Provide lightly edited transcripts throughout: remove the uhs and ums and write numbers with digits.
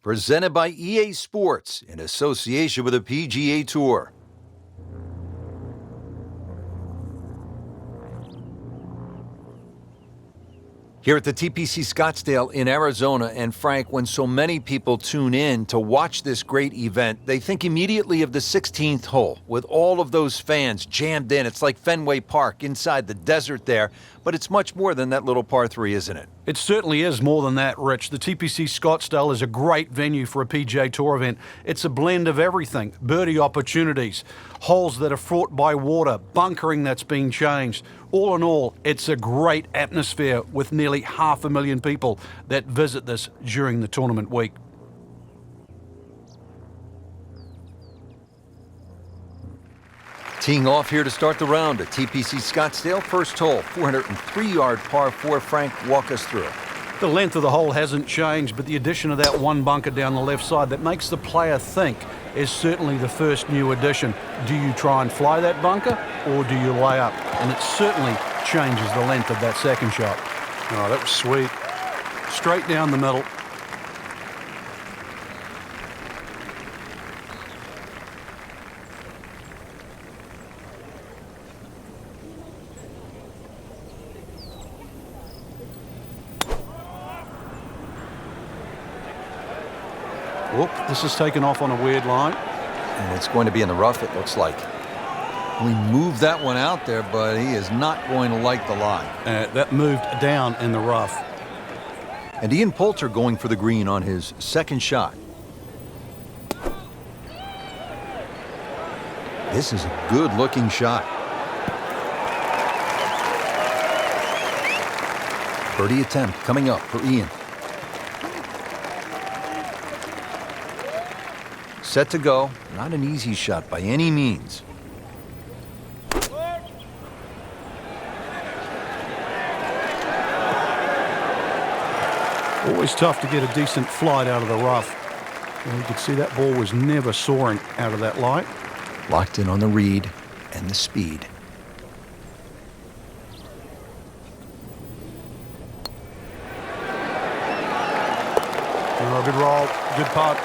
presented by EA Sports in association with the PGA Tour. Here at the TPC Scottsdale in Arizona, and Frank, when so many people tune in to watch this great event, they think immediately of the 16th hole with all of those fans jammed in. It's like Fenway Park inside the desert there, but it's much more than that little par 3, isn't it? It certainly is more than that, Rich. The TPC Scottsdale is a great venue for a PGA Tour event. It's a blend of everything: birdie opportunities, holes that are fraught by water, bunkering that's been changed. All in all, it's a great atmosphere with nearly 500,000 people that visit this during the tournament week. Teeing off here to start the round at TPC Scottsdale, first hole, 403-yard par 4. Frank, walk us through it. The length of the hole hasn't changed, but the addition of that one bunker down the left side that makes the player think is certainly the first new addition. Do you try and fly that bunker, or do you lay up? And it certainly changes the length of that second shot. Oh, that was sweet. Straight down the middle. Whoop, this is taken off on a weird line. And it's going to be in the rough, it looks like. We moved that one out there, but he is not going to like the lie. That moved down in the rough. And Ian Poulter going for the green on his second shot. This is a good-looking shot. Birdie attempt coming up for Ian. Set to go. Not an easy shot by any means. Always tough to get a decent flight out of the rough. And you could see that ball was never soaring out of that light. Locked in on the read and the speed. Oh, good roll, good putt.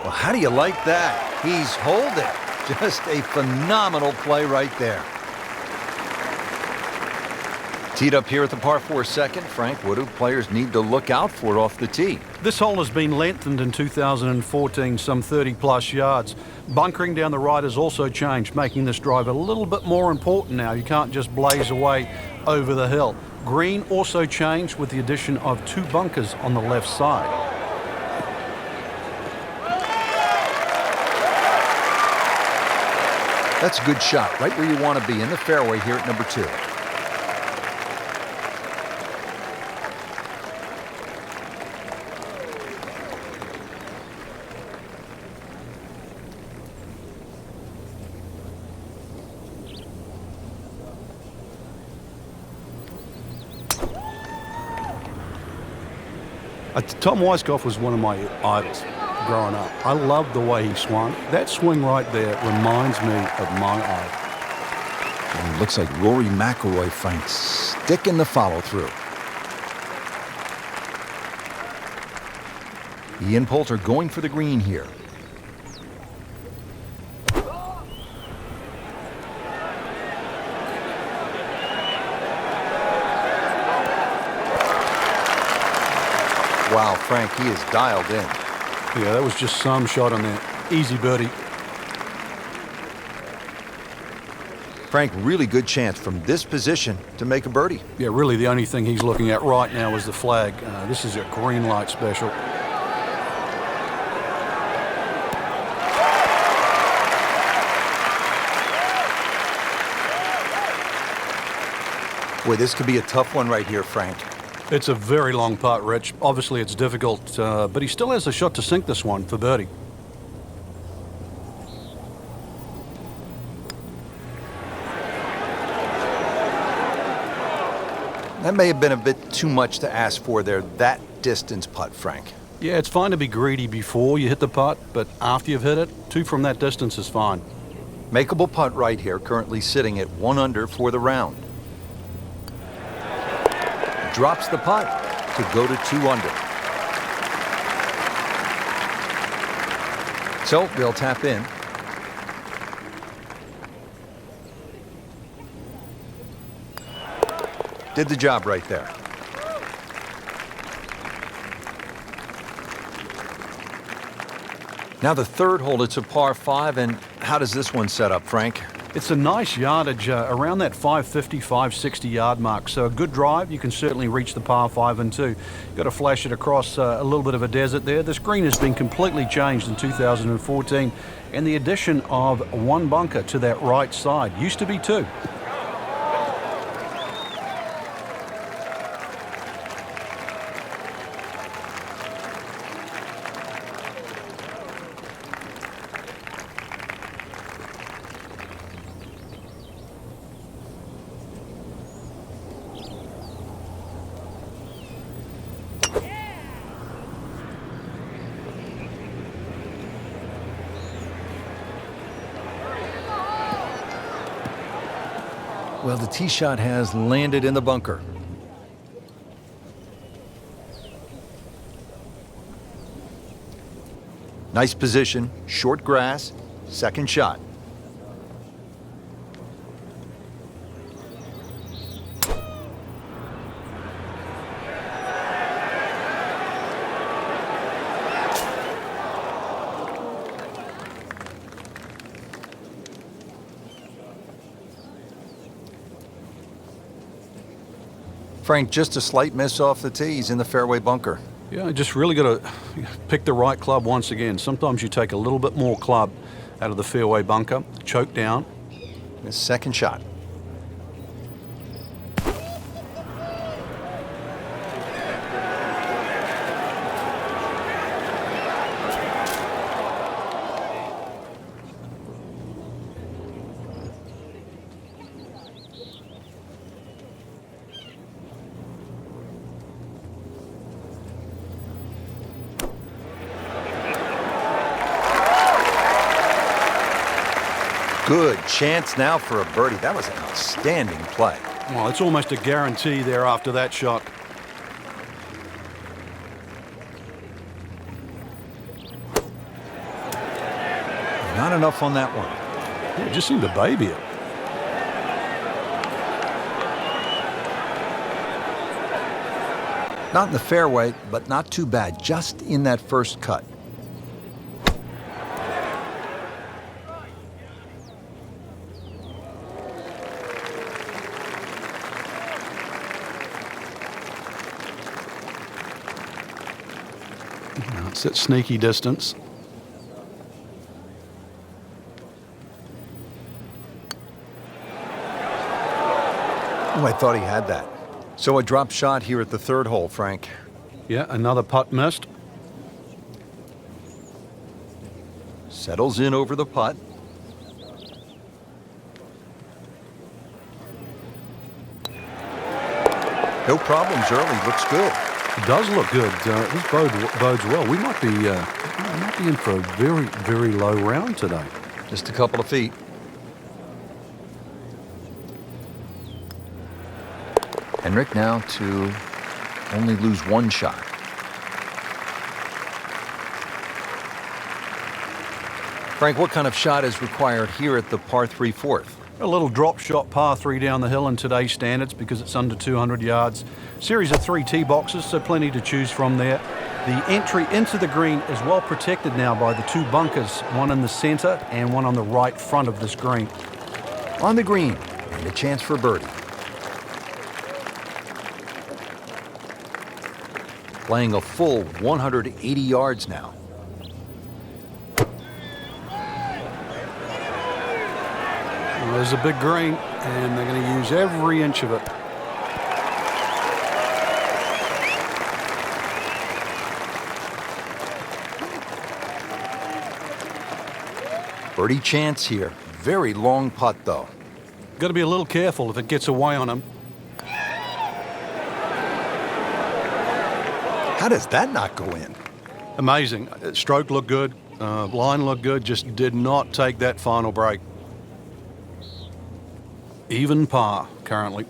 Well, how do you like that? He's holding. Just a phenomenal play right there. Teed up here at the par 4 second. Frank, what do players need to look out for off the tee? This hole has been lengthened in 2014, some 30-plus yards. Bunkering down the right has also changed, making this drive a little bit more important now. You can't just blaze away over the hill. Green also changed with the addition of 2 bunkers on the left side. That's a good shot, right where you want to be, in the fairway here at number 2. Tom Weiskopf was one of my idols growing up. I loved the way he swung. That swing right there reminds me of my idol. And it looks like Rory McIlroy, Frank, sticking the follow-through. Ian Poulter going for the green here. Wow, Frank, he is dialed in. Yeah, that was just some shot on there. Easy birdie. Frank, really good chance from this position to make a birdie. Yeah, really the only thing he's looking at right now is the flag. This is a green light special. Boy, this could be a tough one right here, Frank. It's a very long putt, Rich. Obviously, it's difficult, but he still has a shot to sink this one for birdie. That may have been a bit too much to ask for there that distance putt, Frank. Yeah, it's fine to be greedy before you hit the putt, but after you've hit it, 2 from that distance is fine. Makeable putt right here, currently sitting at 1 under for the round. Drops the putt to go to 2 under. So they'll tap in. Did the job right there. Now the third hole, it's a par 5, and how does this one set up, Frank? It's a nice yardage around that 550, 560 yard mark. So a good drive, you can certainly reach the par 5 and 2. Got to flash it across a little bit of a desert there. This green has been completely changed in 2014, and the addition of 1 bunker to that right side. Used to be 2. Well, the tee shot has landed in the bunker. Nice position, short grass, second shot. Frank, just a slight miss off the tee. He's in the fairway bunker. Yeah, just really got to pick the right club once again. Sometimes you take a little bit more club out of the fairway bunker, choke down. His second shot. Good chance now for a birdie. That was an outstanding play. Well, it's almost a guarantee there after that shot. Not enough on that one. Yeah, it just seemed to baby it. Not in the fairway, but not too bad. Just in that first cut. It's at sneaky distance. Oh, I thought he had that. So a drop shot here at the third hole, Frank. Yeah, another putt missed. Settles in over the putt. No problems early. Looks good. It does look good. This bodes well. We might be in for a very, very low round today. Just a couple of feet. Henrik now to only lose 1 shot. Frank, what kind of shot is required here at the par 3 fourth? A little drop shot par 3 down the hill in today's standards because it's under 200 yards. Series of 3 tee boxes, so plenty to choose from there. The entry into the green is well protected now by the 2 bunkers, one in the center and one on the right front of this green. On the green, and a chance for birdie. Playing a full 180 yards now. Well, there's a big green, and they're going to use every inch of it. Birdie chance here. Very long putt, though. Got to be a little careful if it gets away on him. How How does that not go in? Amazing. Stroke looked good. Line looked good. Just did not take that final break. Even par currently.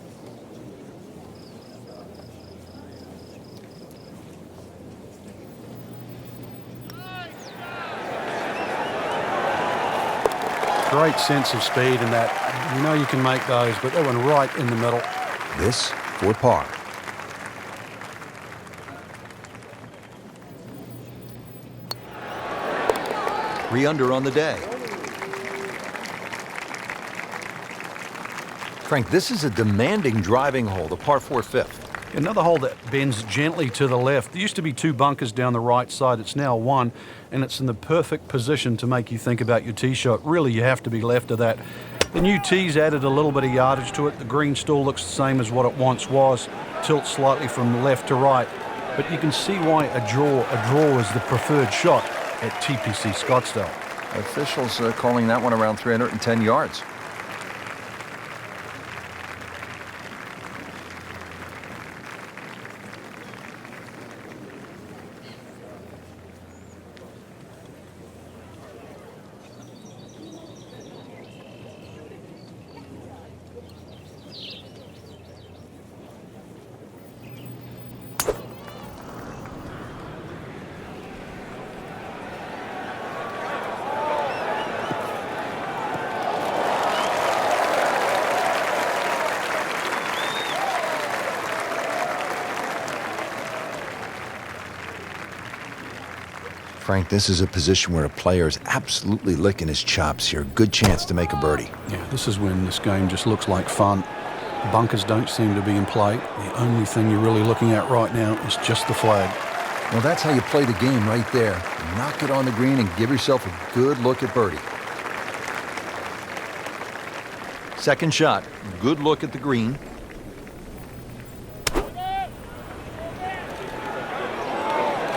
Great sense of speed in that. You know you can make those, but they went right in the middle. This for par. Three under on the day. Frank, this is a demanding driving hole, the par 4 fifth. Another hole that bends gently to the left. There used to be two bunkers down the right side. It's now one, and it's in the perfect position to make you think about your tee shot. Really, you have to be left of that. The new tee's added a little bit of yardage to it. The green still looks the same as what it once was. Tilts slightly from left to right. But you can see why a draw is the preferred shot at TPC Scottsdale. Officials calling that one around 310 yards. Frank, this is a position where a player is absolutely licking his chops here. Good chance to make a birdie. Yeah, this is when this game just looks like fun. Bunkers don't seem to be in play. The only thing you're really looking at right now is just the flag. Well, that's how you play the game right there. Knock it on the green and give yourself a good look at birdie. Second shot, good look at the green.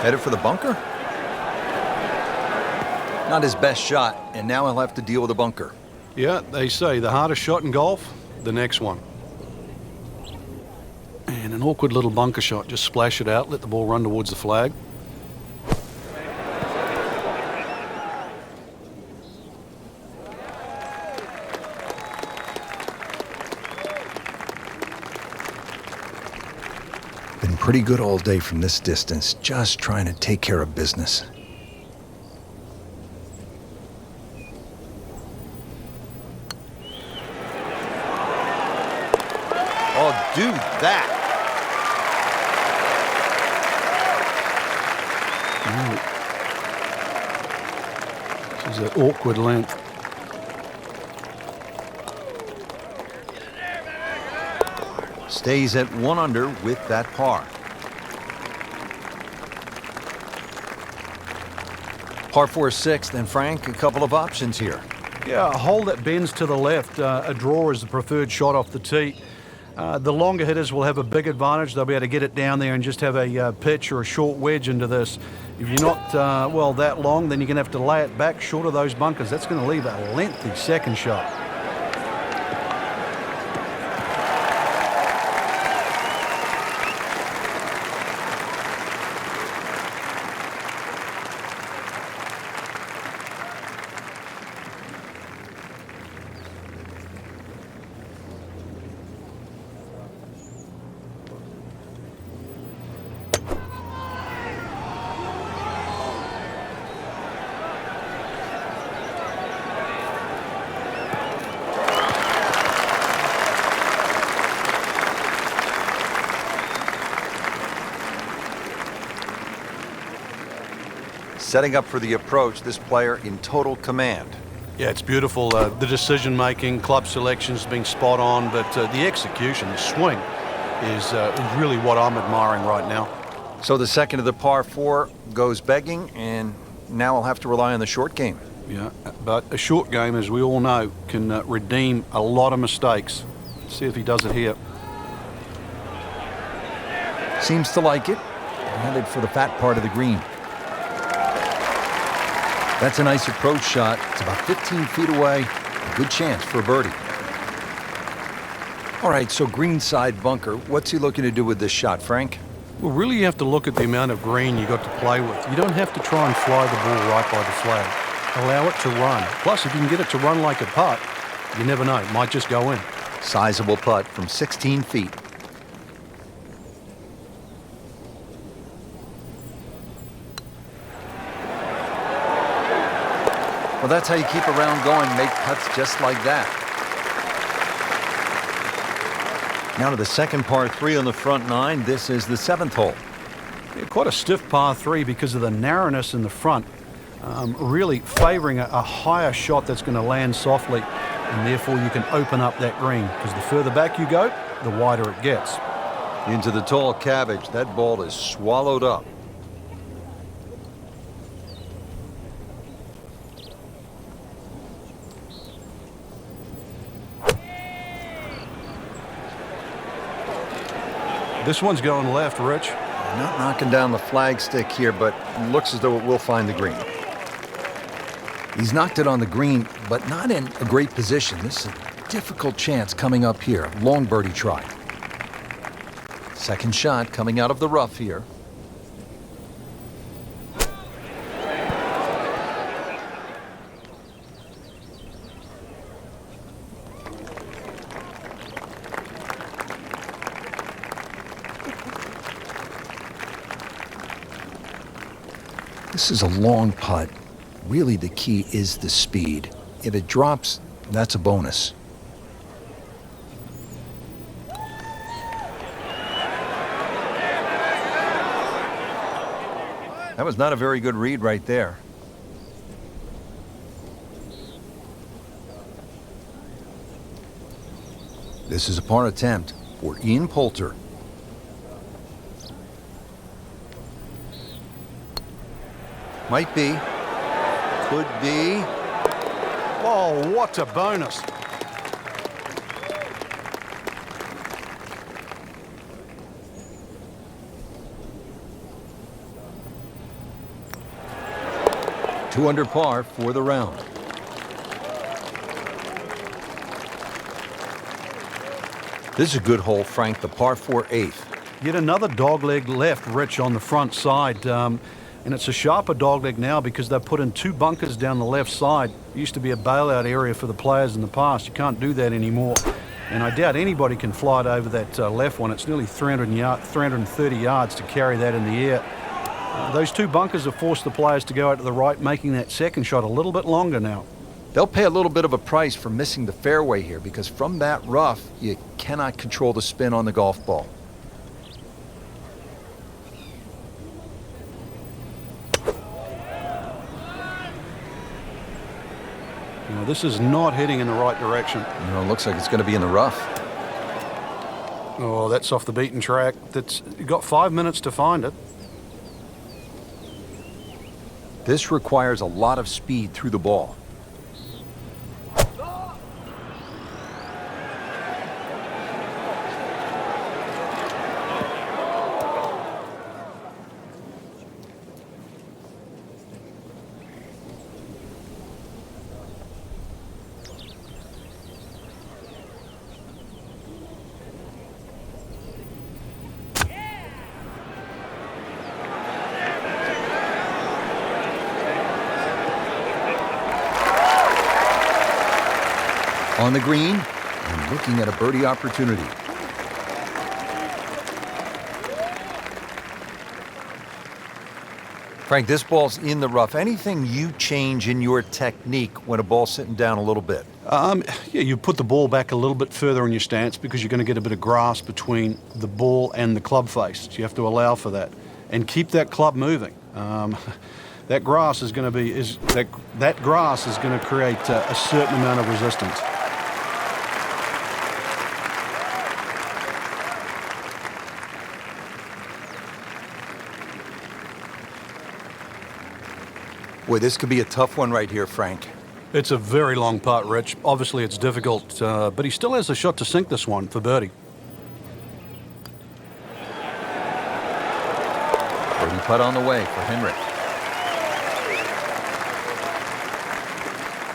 Headed for the bunker? Not his best shot, and now he'll have to deal with a bunker. Yeah, they say the hardest shot in golf, the next one. And an awkward little bunker shot. Just splash it out, let the ball run towards the flag. Been pretty good all day from this distance, just trying to take care of business. Oh, do that. This is an awkward length. Stays at 1 under with that par. Par 4 sixth, and Frank, a couple of options here. Yeah, a hole that bends to the left. A draw is the preferred shot off the tee. The longer hitters will have a big advantage. They'll be able to get it down there and just have a pitch or a short wedge into this. If you're not, that long, then you're going to have to lay it back short of those bunkers. That's going to leave a lengthy second shot. Setting up for the approach, this player in total command. Yeah, it's beautiful. The decision-making, club selection's been spot on, but the execution, the swing, is really what I'm admiring right now. So the second of the par 4 goes begging, and now I'll have to rely on the short game. Yeah, but a short game, as we all know, can redeem a lot of mistakes. Let's see if he does it here. Seems to like it. Headed for the fat part of the green. That's a nice approach shot. It's about 15 feet away. A good chance for a birdie. All right, so greenside bunker. What's he looking to do with this shot, Frank? Well, really you have to look at the amount of green you got to play with. You don't have to try and fly the ball right by the flag. Allow it to run. Plus, if you can get it to run like a putt, you never know, it might just go in. Sizable putt from 16 feet. Well, that's how you keep a round going, make putts just like that. Now to the second par 3 on the front 9. This is the 7th hole. Yeah, quite a stiff par 3 because of the narrowness in the front, really favouring a higher shot that's going to land softly, and therefore you can open up that green, because the further back you go, the wider it gets. Into the tall cabbage. That ball is swallowed up. This one's going left, Rich. Not knocking down the flagstick here, but looks as though it will find the green. He's knocked it on the green, but not in a great position. This is a difficult chance coming up here. Long birdie try. Second shot coming out of the rough here. This is a long putt. Really, the key is the speed. If it drops, that's a bonus. That was not a very good read right there. This is a par attempt for Ian Poulter. Might be. Could be. Oh, what a bonus. Two under par for the round. This is a good hole, Frank, the par 4 8th. Yet another dogleg left, Rich, on the front side. And it's a sharper dogleg now because they've put in 2 bunkers down the left side. It used to be a bailout area for the players in the past. You can't do that anymore. And I doubt anybody can fly it over that left one. It's nearly 330 yards to carry that in the air. Those 2 bunkers have forced the players to go out to the right, making that second shot a little bit longer now. They'll pay a little bit of a price for missing the fairway here, because from that rough, you cannot control the spin on the golf ball. Now, this is not heading in the right direction. You know, it looks like it's going to be in the rough. Oh, that's off the beaten track. You've got 5 minutes to find it. This requires a lot of speed through the ball. On the green and looking at a birdie opportunity. Frank, this ball's in the rough. Anything you change in your technique when a ball's sitting down a little bit? Yeah, you put the ball back a little bit further in your stance because you're going to get a bit of grass between the ball and the club face. So you have to allow for that and keep that club moving. That grass is going to be that grass is going to create a certain amount of resistance. Boy, this could be a tough one right here, Frank. It's a very long putt, Rich. Obviously, it's difficult, but he still has a shot to sink this one for birdie. Birdie putt on the way for Henrik.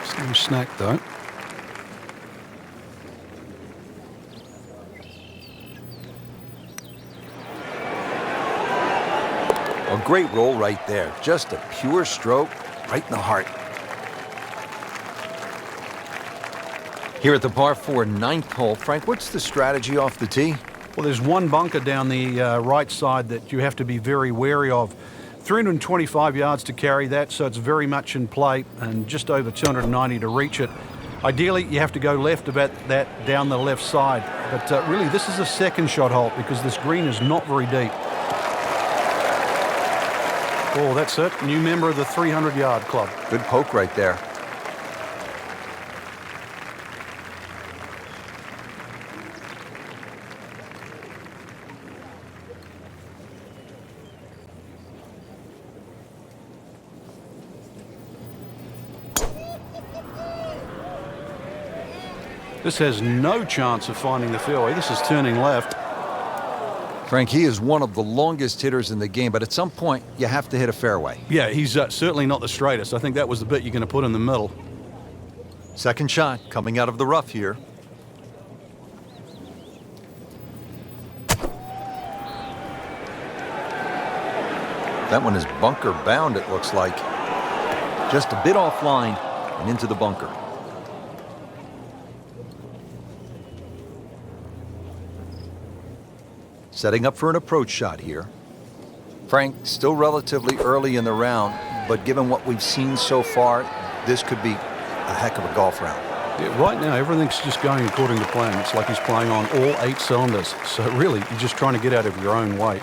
Still snack, though. Great roll right there. Just a pure stroke right in the heart. Here at the par 4 ninth hole, Frank, what's the strategy off the tee? Well, there's one bunker down the right side that you have to be very wary of. 325 yards to carry that, so it's very much in play, and just over 290 to reach it. Ideally, you have to go left about that down the left side. But really, this is a second shot hole because this green is not very deep. Oh, that's it. New member of the 300-yard club. Good poke right there. This has no chance of finding the fairway. This is turning left. Frank, he is one of the longest hitters in the game, but at some point, you have to hit a fairway. Yeah, he's certainly not the straightest. I think that was the bit you're going to put in the middle. Second shot coming out of the rough here. That one is bunker bound, it looks like. Just a bit offline and into the bunker. Setting up for an approach shot here. Frank, still relatively early in the round, but given what we've seen so far, this could be a heck of a golf round. Yeah, right now, everything's just going according to plan. It's like he's playing on all 8 cylinders. So really, you're just trying to get out of your own way.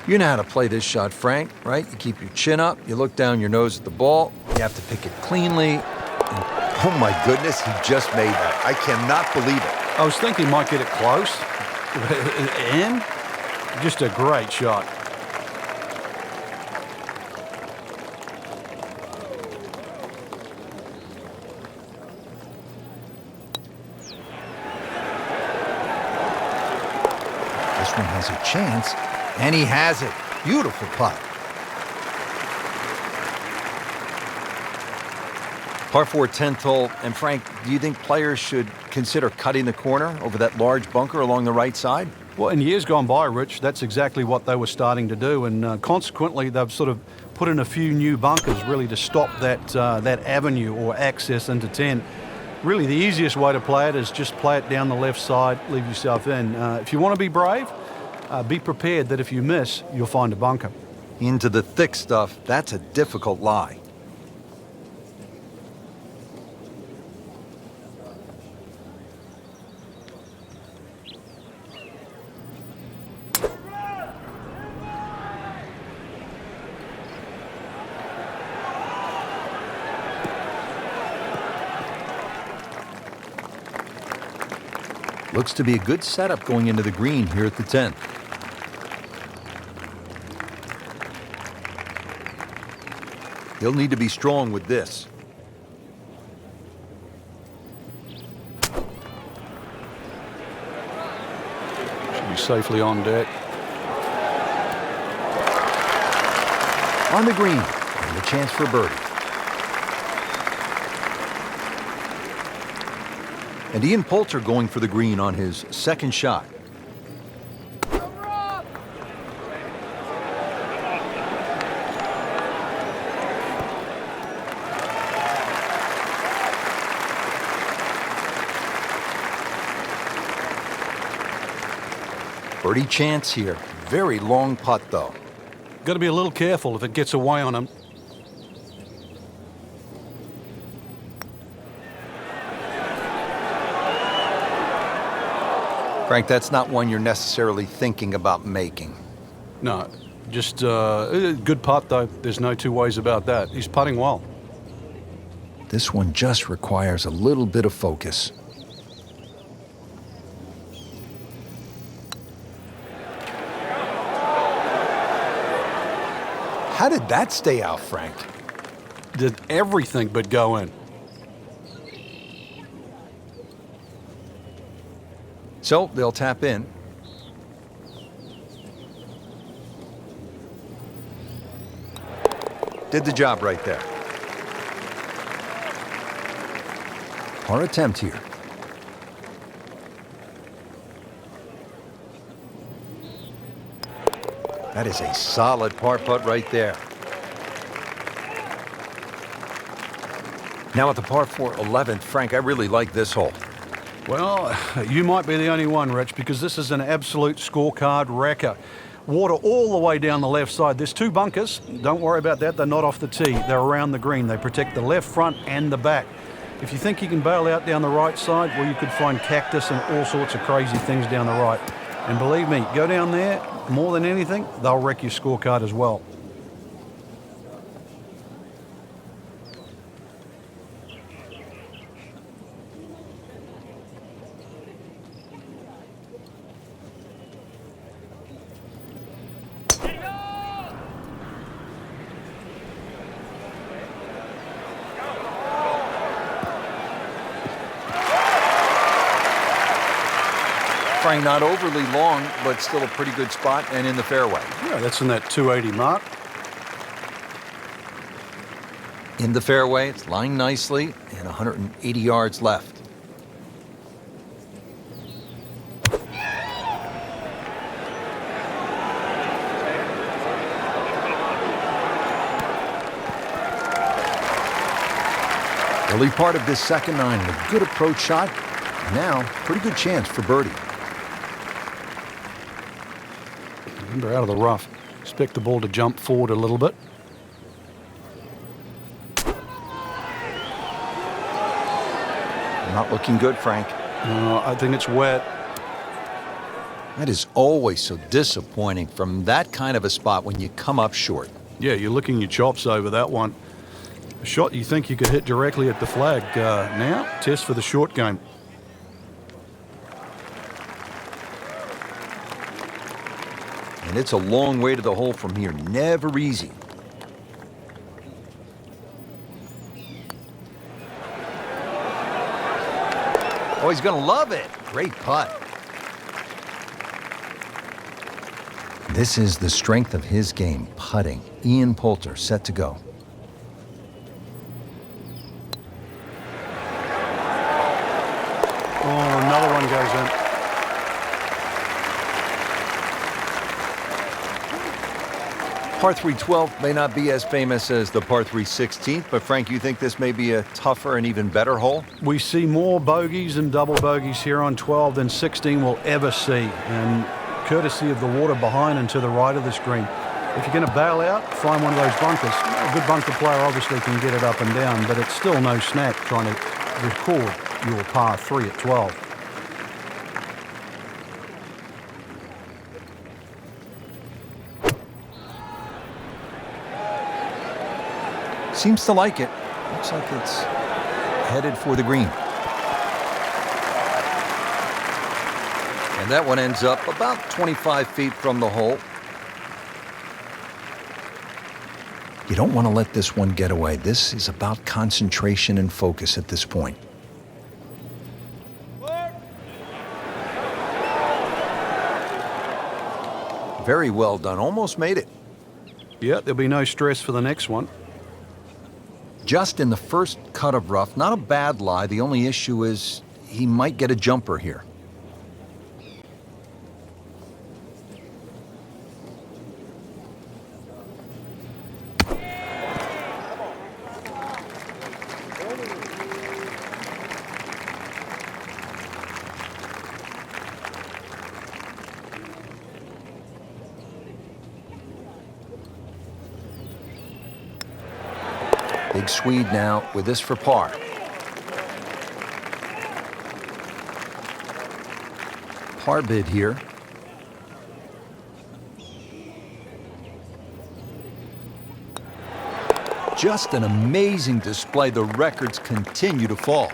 You know how to play this shot, Frank, right? You keep your chin up, you look down your nose at the ball, you have to pick it cleanly. And, oh my goodness, he just made that. I cannot believe it. I was thinking he might get it close. And just a great shot. This one has a chance, and he has it. Beautiful putt. Par 4 10th hole, and Frank, do you think players should consider cutting the corner over that large bunker along the right side? Well, in years gone by, Rich, that's exactly what they were starting to do, and consequently, they've sort of put in a few new bunkers really to stop that avenue or access into 10. Really, the easiest way to play it is just play it down the left side, leave yourself in. If you want to be brave, be prepared that if you miss, you'll find a bunker. Into the thick stuff, that's a difficult lie. Looks to be a good setup going into the green here at the 10th. He'll need to be strong with this. Should be safely on deck. On the green, and a chance for birdie. And Ian Poulter going for the green on his second shot. Birdie chance here. Very long putt, though. Got to be a little careful if it gets away on him. Frank, that's not one you're necessarily thinking about making. No, just good putt, though. There's no two ways about that. He's putting well. This one just requires a little bit of focus. How did that stay out, Frank? Did everything but go in. So they'll tap in. Did the job right there. Our attempt here. That is a solid par putt right there. Now at the par 4 11th, Frank, I really like this hole. Well, you might be the only one, Rich, because this is an absolute scorecard wrecker. Water all the way down the left side. There's two bunkers. Don't worry about that. They're not off the tee. They're around the green. They protect the left front and the back. If you think you can bail out down the right side, well, you could find cactus and all sorts of crazy things down the right. And believe me, go down there, more than anything, they'll wreck your scorecard as well. Frank, not overly long, but still a pretty good spot and in the fairway. Yeah, that's in that 280 mark. In the fairway, it's lying nicely, and 180 yards left. Early part of this second nine, and a good approach shot. Now, pretty good chance for birdie. Remember, out of the rough. Expect the ball to jump forward a little bit. Not looking good, Frank. I think it's wet. That is always so disappointing from that kind of a spot when you come up short. Yeah, you're licking your chops over that one. A shot you think you could hit directly at the flag. Now, test for the short game. And it's a long way to the hole from here. Never easy. Oh, he's going to love it. Great putt. This is the strength of his game, putting. Ian Poulter set to go. Oh, another one goes in. Par 3 12 may not be as famous as the par 3 16th, but Frank, you think this may be a tougher and even better hole? We see more bogeys and double bogeys here on 12 than 16 will ever see, and courtesy of the water behind and to the right of this green. If you're going to bail out, find one of those bunkers. A good bunker player obviously can get it up and down, but it's still no snack trying to record your par 3 at 12. Seems to like it. Looks like it's headed for the green. And that one ends up about 25 feet from the hole. You don't want to let this one get away. This is about concentration and focus at this point. Very well done. Almost made it. Yeah, there'll be no stress for the next one. Just in the first cut of rough, not a bad lie. The only issue is he might get a jumper here. Big Swede now with this for par. Par bid here. Just an amazing display. The records continue to fall.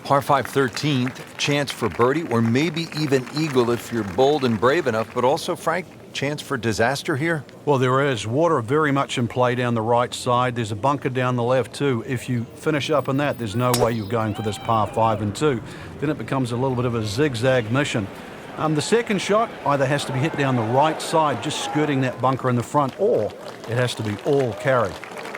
Par 5 13th, chance for birdie or maybe even eagle if you're bold and brave enough, but also, Frank, chance for disaster here? Well, there is. Water very much in play down the right side. There's a bunker down the left too. If you finish up in that, there's no way you're going for this par 5 and 2. Then it becomes a little bit of a zigzag mission. The second shot either has to be hit down the right side, just skirting that bunker in the front, or it has to be all carry.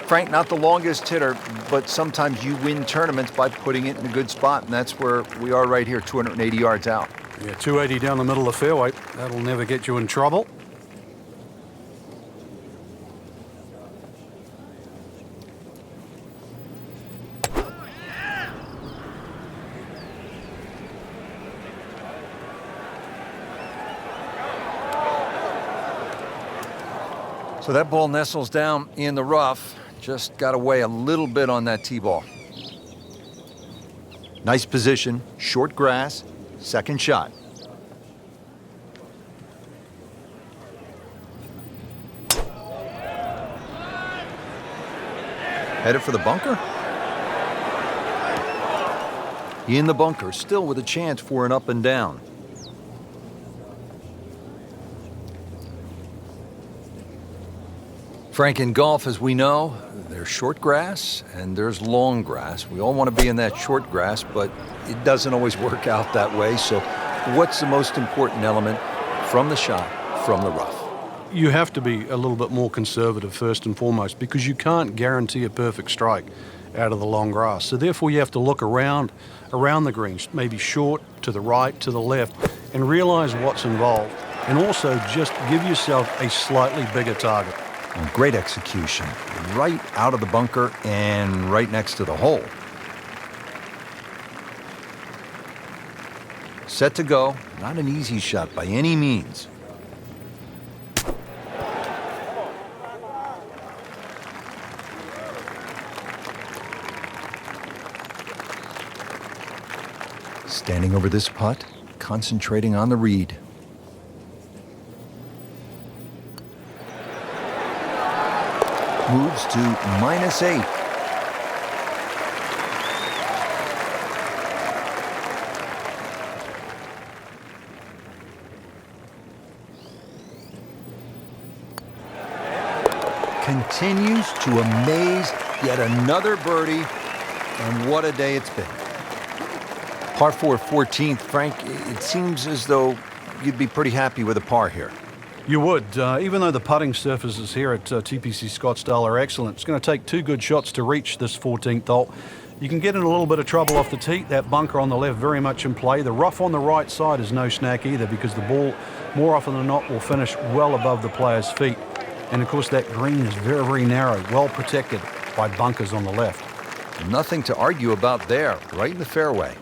Frank, not the longest hitter, but sometimes you win tournaments by putting it in a good spot, and that's where we are right here, 280 yards out. Yeah, 280 down the middle of the fairway. That'll never get you in trouble. So that ball nestles down in the rough. Just got to weigh a little bit on that tee ball. Nice position, short grass, second shot. Headed for the bunker? In the bunker, still with a chance for an up and down. Frank, in golf, as we know, there's short grass and there's long grass. We all want to be in that short grass, but it doesn't always work out that way. So what's the most important element from the shot, from the rough? You have to be a little bit more conservative first and foremost, because you can't guarantee a perfect strike out of the long grass. So therefore you have to look around the greens, maybe short, to the right, to the left, and realize what's involved. And also just give yourself a slightly bigger target. And great execution, right out of the bunker and right next to the hole. Set to go, not an easy shot by any means. Standing over this putt, concentrating on the read. Moves to -8. Continues to amaze, yet another birdie, and what a day it's been. Par 4, 14th, Frank, it seems as though you'd be pretty happy with a par here. You would, even though the putting surfaces here at TPC Scottsdale are excellent. It's going to take 2 good shots to reach this 14th hole. You can get in a little bit of trouble off the tee. That bunker on the left very much in play. The rough on the right side is no snack either, because the ball, more often than not, will finish well above the player's feet. And of course that green is very, very narrow, well protected by bunkers on the left. Nothing to argue about there, right in the fairway.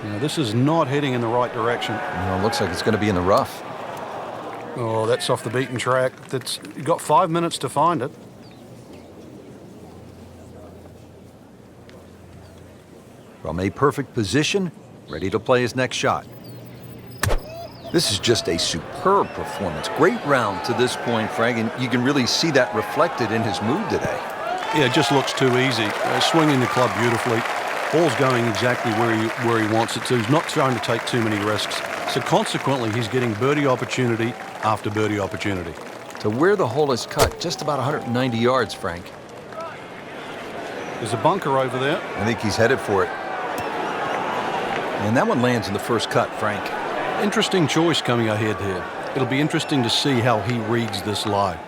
Now, this is not heading in the right direction. It looks like it's going to be in the rough. Oh, that's off the beaten track. You've got 5 minutes to find it. From a perfect position, ready to play his next shot. This is just a superb performance. Great round to this point, Frank, and you can really see that reflected in his mood today. Yeah, it just looks too easy. Swinging the club beautifully. Ball's going exactly where he wants it to. He's not trying to take too many risks. So consequently, he's getting birdie opportunity after birdie opportunity. To where the hole is cut, just about 190 yards, Frank. There's a bunker over there. I think he's headed for it. And that one lands in the first cut, Frank. Interesting choice coming ahead here. It'll be interesting to see how he reads this lie.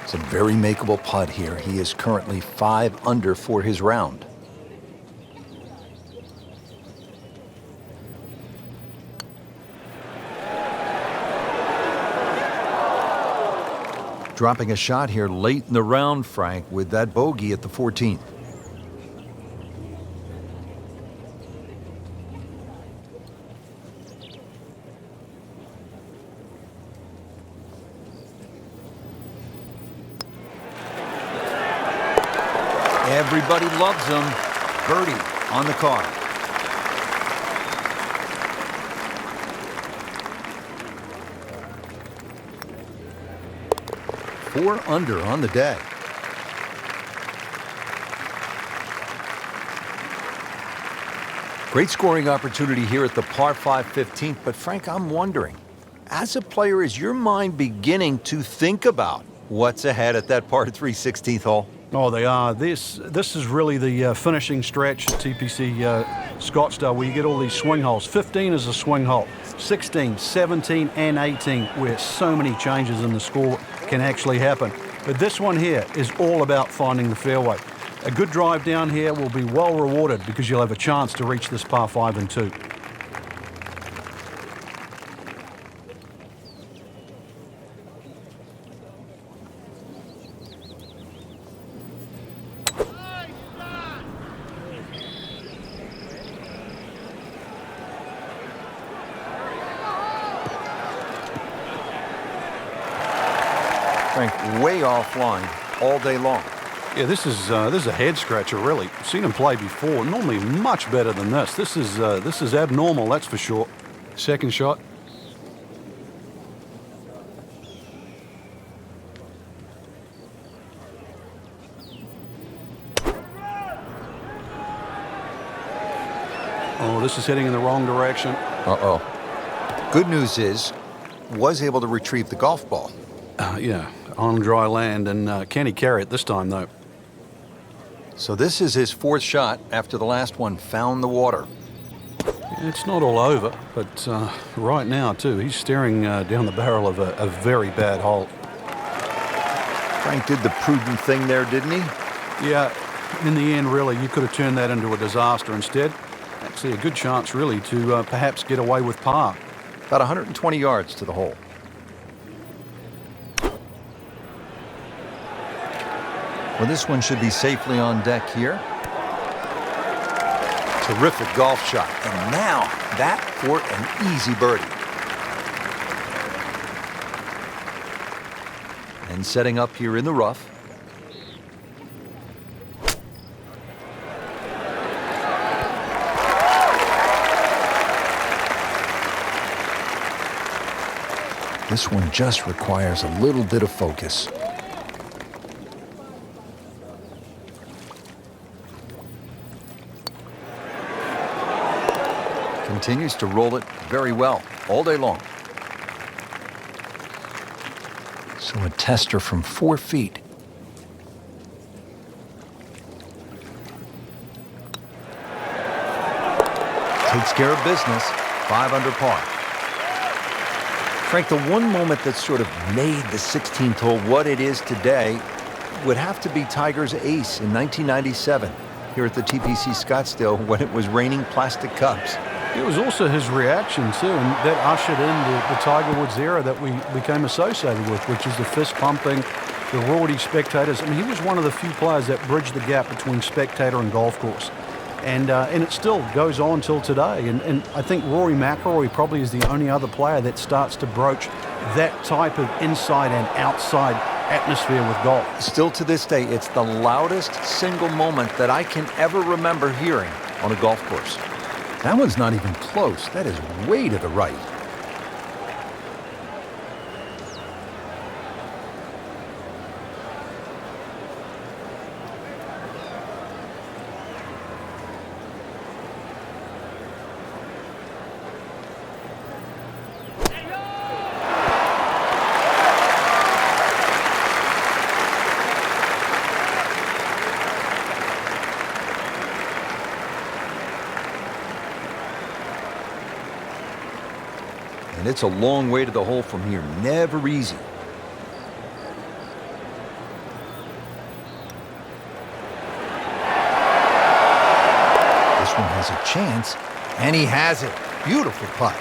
It's a very makeable putt here. He is currently 5 under for his round. Dropping a shot here late in the round, Frank, with that bogey at the 14th. Everybody loves him. Birdie on the card. 4 under on the day. Great scoring opportunity here at the par 5 15th, but Frank, I'm wondering, as a player, is your mind beginning to think about what's ahead at that par 3 16th hole? Oh, they are. This is really the finishing stretch at TPC Scottsdale, where you get all these swing holes. 15 is a swing hole. 16, 17, and 18, where so many changes in the score can actually happen. But this one here is all about finding the fairway. A good drive down here will be well rewarded because you'll have a chance to reach this par 5 and 2. Frank, way offline all day long. Yeah, this is a head scratcher, really. I've seen him play before. Normally much better than this. This is abnormal, that's for sure. Second shot. Oh, this is heading in the wrong direction. Uh-oh. Good news is, was able to retrieve the golf ball. Yeah, on dry land, and can he carry it this time, though? So this is his 4th shot after the last one found the water. It's not all over, but right now, too, he's staring down the barrel of a very bad hole. Frank did the prudent thing there, didn't he? Yeah, in the end, really, you could have turned that into a disaster instead. Actually, a good chance, really, to perhaps get away with par. About 120 yards to the hole. Well, this one should be safely on deck here. Terrific golf shot. And now that for an easy birdie. And setting up here in the rough. This one just requires a little bit of focus. Continues to roll it very well all day long. So a tester from 4 feet. Takes care of business, 5 under par. Frank, the one moment that sort of made the 16th hole what it is today would have to be Tiger's ace in 1997 here at the TPC Scottsdale when it was raining plastic cups. It was also his reaction, too, and that ushered in the Tiger Woods era that we became associated with, which is the fist-pumping, the rowdy spectators. I mean, he was one of the few players that bridged the gap between spectator and golf course. And it still goes on till today. And I think Rory McIlroy probably is the only other player that starts to broach that type of inside and outside atmosphere with golf. Still to this day, it's the loudest single moment that I can ever remember hearing on a golf course. That one's not even close. That is way to the right. And it's a long way to the hole from here. Never easy. This one has a chance, and he has it. Beautiful putt.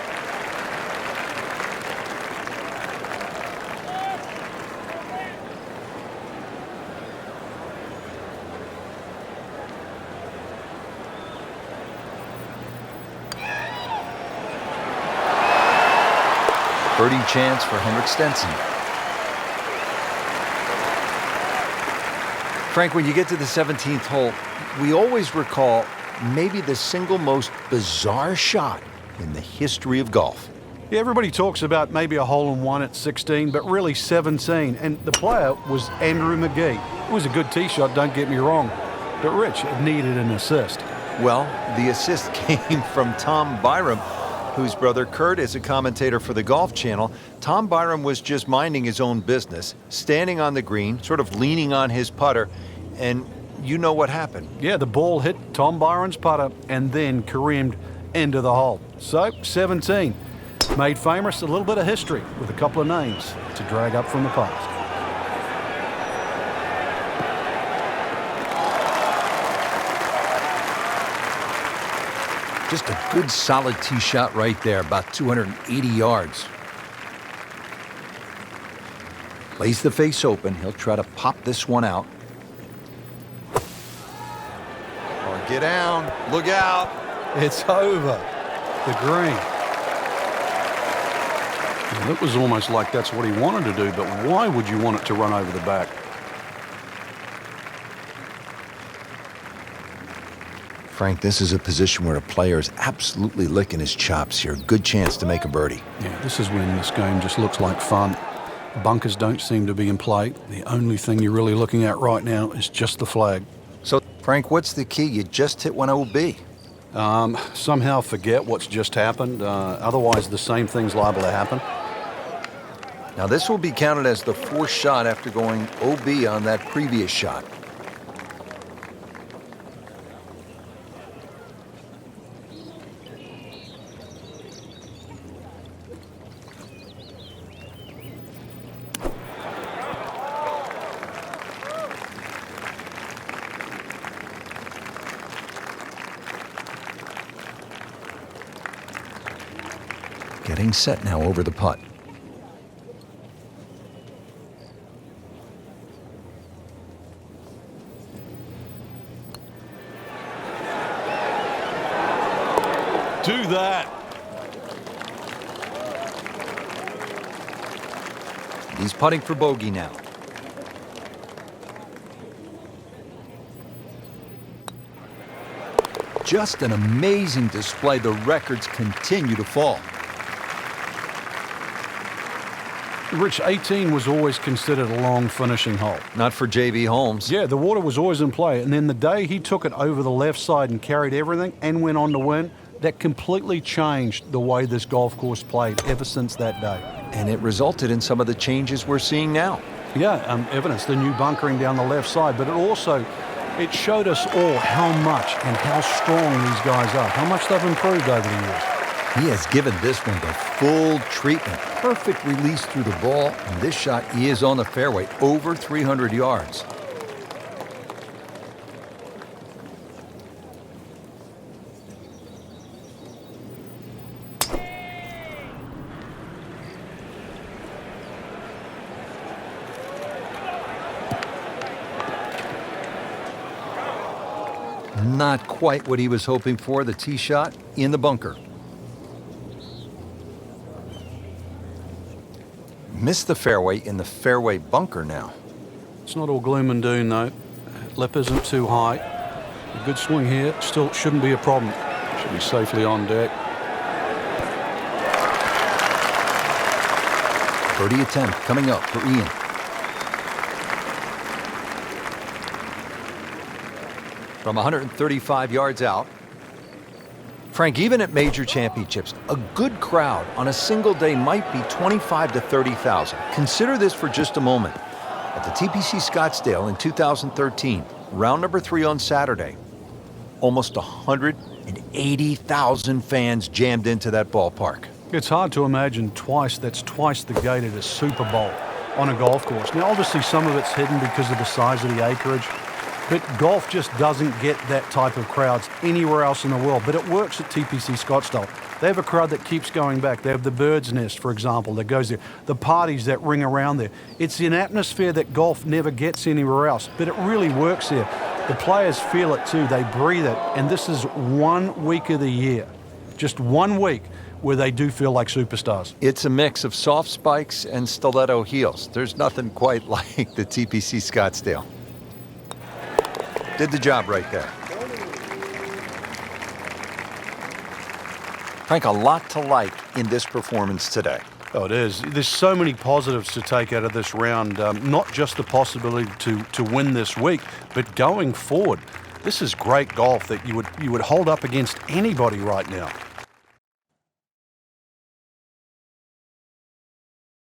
Birdie chance for Henrik Stenson. Frank, when you get to the 17th hole, we always recall maybe the single most bizarre shot in the history of golf. Yeah, everybody talks about maybe a hole-in-one at 16, but really 17. And the player was Andrew McGee. It was a good tee shot, don't get me wrong. But Rich, it needed an assist. Well, the assist came from Tom Byram, whose brother Kurt is a commentator for the Golf Channel. Tom Byram was just minding his own business, standing on the green, sort of leaning on his putter, and you know what happened. Yeah, the ball hit Tom Byram's putter and then careened into the hole. So, 17. Made famous, a little bit of history with a couple of names to drag up from the past. Just a good solid tee shot right there, about 280 yards. Lays the face open. He'll try to pop this one out. Oh, get down. Look out. It's over the green. Well, it was almost like that's what he wanted to do, but why would you want it to run over the back? Frank, this is a position where a player is absolutely licking his chops here. Good chance to make a birdie. Yeah, this is when this game just looks like fun. Bunkers don't seem to be in play. The only thing you're really looking at right now is just the flag. So, Frank, what's the key? You just hit one OB. Somehow forget what's just happened. Otherwise, the same thing's liable to happen. Now, this will be counted as the fourth shot after going OB on that previous shot. Getting set now over the putt. Do that. He's putting for bogey now. Just an amazing display. The records continue to fall. Rich, 18 was always considered a long finishing hole. Not for J.B. Holmes. Yeah, the water was always in play. And then the day he took it over the left side and carried everything and went on to win, that completely changed the way this golf course played ever since that day. And it resulted in some of the changes we're seeing now. Yeah, evidence, the new bunkering down the left side, but it showed us all how much and how strong these guys are, how much they've improved over the years. He has given this one the full treatment. Perfect release through the ball, and this shot is on the fairway, over 300 yards. Not quite what he was hoping for, the tee shot in the bunker. Missed the fairway in the fairway bunker now. It's not all gloom and doom, though. Lip isn't too high. A good swing here still shouldn't be a problem. Should be safely on deck. Birdie attempt coming up for Ian. From 135 yards out. Frank, even at major championships, a good crowd on a single day might be 25 to 30,000. Consider this for just a moment. At the TPC Scottsdale in 2013, round number 3 on Saturday, almost 180,000 fans jammed into that ballpark. It's hard to imagine that's twice the gate at a Super Bowl on a golf course. Now, obviously, some of it's hidden because of the size of the acreage. But golf just doesn't get that type of crowds anywhere else in the world. But it works at TPC Scottsdale. They have a crowd that keeps going back. They have the Bird's Nest, for example, that goes there. The parties that ring around there. It's an atmosphere that golf never gets anywhere else. But it really works there. The players feel it too. They breathe it. And this is 1 week of the year, just 1 week, where they do feel like superstars. It's a mix of soft spikes and stiletto heels. There's nothing quite like the TPC Scottsdale. Did the job right there. Frank, a lot to like in this performance today. Oh, it is. There's so many positives to take out of this round, not just the possibility to win this week, but going forward. This is great golf that you would hold up against anybody right now.